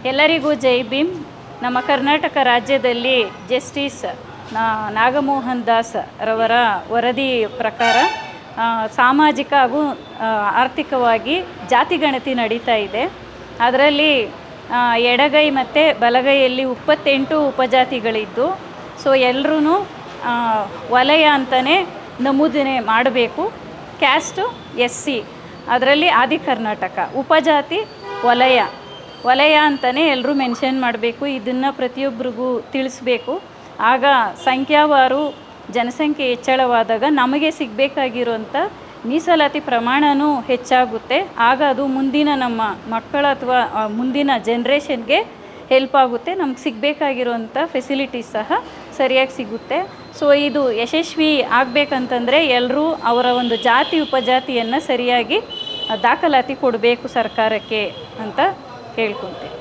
ಎಲ್ಲರಿಗೂ ಜೈ ಭೀಮ್. ನಮ್ಮ ಕರ್ನಾಟಕ ರಾಜ್ಯದಲ್ಲಿ ಜಸ್ಟಿಸ್ ನಾಗಮೋಹನ್ ದಾಸ್ ರವರ ವರದಿ ಪ್ರಕಾರ ಸಾಮಾಜಿಕ ಹಾಗೂ ಆರ್ಥಿಕವಾಗಿ ಜಾತಿಗಣತಿ ನಡೀತಾ ಇದೆ. ಅದರಲ್ಲಿ ಎಡಗೈ ಮತ್ತು ಬಲಗೈಯಲ್ಲಿ 28 ಉಪಜಾತಿಗಳಿದ್ದು, ಸೊ ಎಲ್ಲರೂ ವಲಯ ಅಂತಲೇ ನಮೂದನೆ ಮಾಡಬೇಕು. ಕ್ಯಾಸ್ಟು SC, ಅದರಲ್ಲಿ ಆದಿ ಕರ್ನಾಟಕ, ಉಪಜಾತಿ ವಲಯ ಅಂತಲೇ ಎಲ್ಲರೂ ಮೆನ್ಷನ್ ಮಾಡಬೇಕು. ಇದನ್ನು ಪ್ರತಿಯೊಬ್ಬರಿಗೂ ತಿಳಿಸ್ಬೇಕು. ಆಗ ಸಂಖ್ಯಾವಾರು ಜನಸಂಖ್ಯೆ ಹೆಚ್ಚಳವಾದಾಗ ನಮಗೆ ಸಿಗಬೇಕಾಗಿರುವಂಥ ಮೀಸಲಾತಿ ಪ್ರಮಾಣವೂ ಹೆಚ್ಚಾಗುತ್ತೆ. ಆಗ ಅದು ಮುಂದಿನ ನಮ್ಮ ಮಕ್ಕಳ ಅಥವಾ ಮುಂದಿನ ಜನ್ರೇಷನ್ಗೆ ಹೆಲ್ಪ್ ಆಗುತ್ತೆ. ನಮ್ಗೆ ಸಿಗಬೇಕಾಗಿರುವಂಥ ಫೆಸಿಲಿಟೀಸ್ ಸಹ ಸರಿಯಾಗಿ ಸಿಗುತ್ತೆ. ಸೊ ಇದು ಯಶಸ್ವಿ ಆಗಬೇಕಂತಂದರೆ ಎಲ್ಲರೂ ಅವರ ಒಂದು ಜಾತಿ ಉಪಜಾತಿಯನ್ನು ಸರಿಯಾಗಿ ದಾಖಲಾತಿ ಕೊಡಬೇಕು ಸರ್ಕಾರಕ್ಕೆ ಅಂತ ಕೇಳ್ಕೊತೀನಿ.